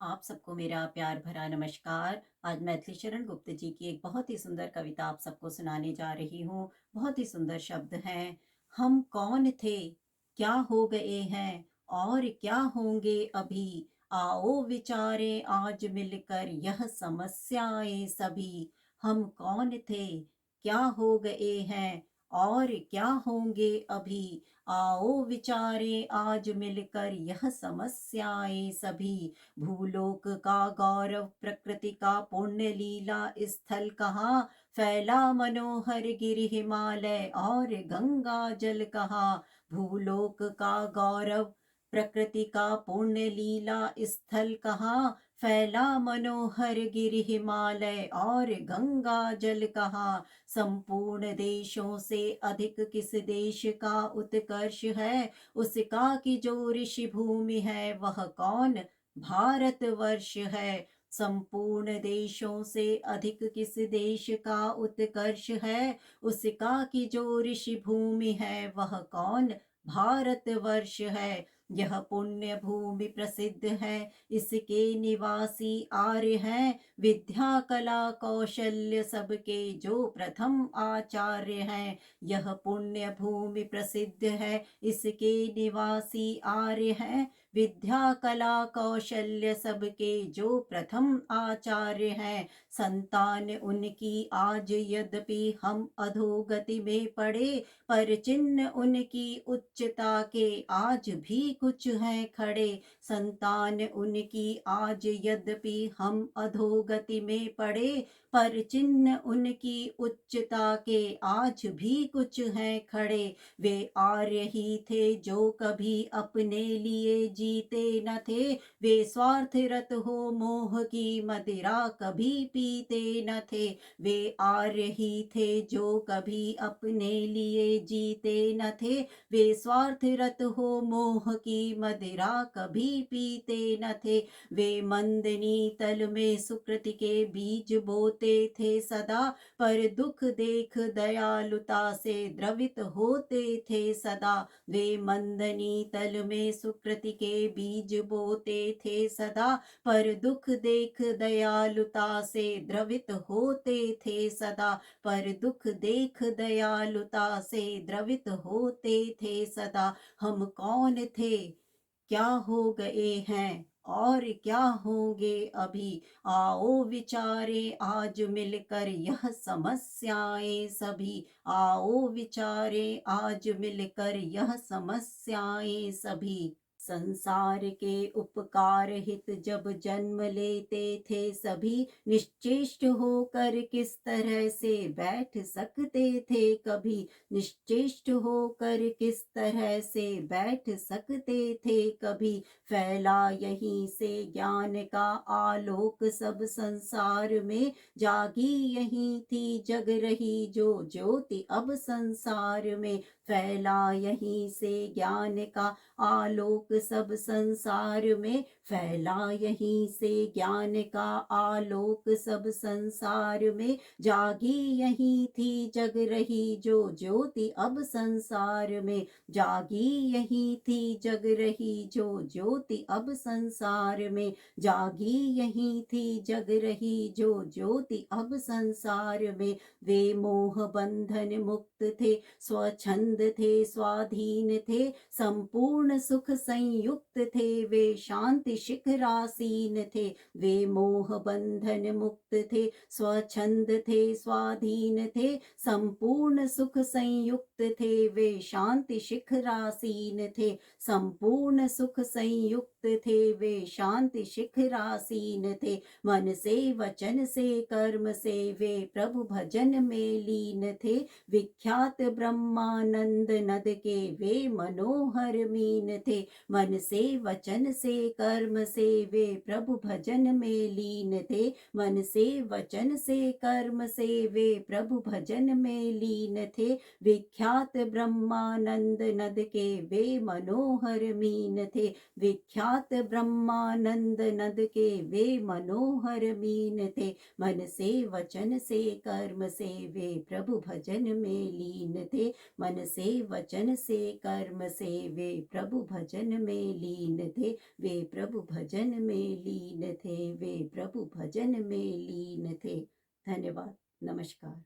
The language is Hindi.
आप सबको मेरा प्यार भरा नमस्कार। आज मैथिली शरण गुप्त जी की एक बहुत ही सुंदर कविता आप सबको सुनाने जा रही हूँ। बहुत ही सुंदर शब्द हैं। हम कौन थे, क्या हो गए हैं और क्या होंगे अभी। आओ विचारें आज मिलकर यह समस्याएं सभी। हम कौन थे, क्या हो गए हैं और क्या होंगे अभी। आओ विचारें आज मिलकर यह समस्याएं सभी। भूलोक का गौरव प्रकृति का पुण्य लीला स्थल कहाँ। फैला मनोहर गिरि हिमालय और गंगा जल कहाँ। भूलोक का गौरव प्रकृति का पुण्य लीला स्थल कहाँ। फैला मनोहर गिरि हिमालय और गंगा जल कहाँ। संपूर्ण देशों से अधिक किस देश का उत्कर्ष है। उसका की जो ऋषि भूमि है वह कौन। भारतवर्ष है। संपूर्ण देशों से अधिक किस देश का उत्कर्ष है। उसका की जो ऋषि भूमि है वह कौन। भारतवर्ष है। यह पुण्य भूमि प्रसिद्ध है। इसके निवासी आर्य हैं। विद्या कला कौशल्य सबके जो प्रथम आचार्य हैं। यह पुण्य भूमि प्रसिद्ध है। इसके निवासी आर्य हैं। विद्या कला कौशल्य सबके जो प्रथम आचार्य हैं। संतान उनकी आज यद्यपि हम अधोगति में पड़े। पर चिन्ह उनकी उच्चता के आज भी कुछ हैं खड़े। संतान उनकी आज यद्यपि हम अधोगति में पड़े। पर चिन्ह उनकी उच्चता के आज भी कुछ हैं खड़े। वे आर्य ही थे जो कभी अपने लिए जीते न थे। वे स्वार्थरत हो मोह की मदिरा कभी पीते न थे। वे आर्य ही थे जो कभी अपने लिए जीते न थे। वे स्वार्थरत हो मोह की मदिरा कभी पीते न थे। वे मंदनी तल में सुकृति के बीज बोते थे सदा। पर दुख देख दयालुता से द्रवित होते थे सदा। वे मंदनी तल में सुकृति के बीज बोते थे सदा। पर दुख देख दयालुता से द्रवित होते थे सदा। पर दुख देख दयालुता से द्रवित होते थे सदा। हम कौन थे, क्या हो गए हैं और क्या होंगे अभी। आओ विचारें आज मिलकर यह समस्याएं सभी। आओ विचारें आज मिलकर यह समस्याएं सभी। संसार के उपकार हित जब जन्म लेते थे सभी। निश्चेष्ट होकर किस तरह से बैठ सकते थे कभी। निश्चेष्ट होकर किस तरह से बैठ सकते थे कभी। फैला यहीं से ज्ञान का आलोक सब संसार में। जागी यहीं थी जग रही जो ज्योति अब संसार में। फैला यहीं से ज्ञान का आलोक सब संसार में। फैला यहीं से ज्ञान का आलोक सब संसार में। जागी यहीं थी जग रही जो ज्योति अब संसार में। जागी यहीं थी जग रही जो ज्योति अब संसार में। जागी यहीं थी जग रही जो ज्योति अब संसार में। वे मोह बंधन मुक्त थे, स्वच्छंद थे, स्वाधीन थे। संपूर्ण सुख संयुक्त थे, वे शांति शिखरासीन थे। वे मोह बंधन मुक्त थे, स्वच्छंद थे, स्वाधीन थे। संपूर्ण सुख संयुक्त थे, वे शांति शिखरासीन थे। संपूर्ण सुख संयुक्त थे, वे शांति शिखरासीन थे। मन से वचन से कर्म से वे प्रभु भजन में लीन थे। विख्यात ब्रह्मानंद नद के वे मनोहर मीन थे। मन से वचन से कर्म से वे प्रभु भजन में लीन थे। मन से वचन से कर्म से वे प्रभु भजन में लीन थे। विख्यात विख्यात ब्रह्मानंद नद के वे मनोहर मीन थे, विख्यात ब्रह्मानंद नद के वे मनोहर मीन थे। मन से वचन से कर्म से वे प्रभु भजन में लीन थे, मन से वचन से कर्म से वे प्रभु भजन में लीन थे, वे प्रभु भजन में लीन थे, वे प्रभु भजन में लीन थे। धन्यवाद। नमस्कार।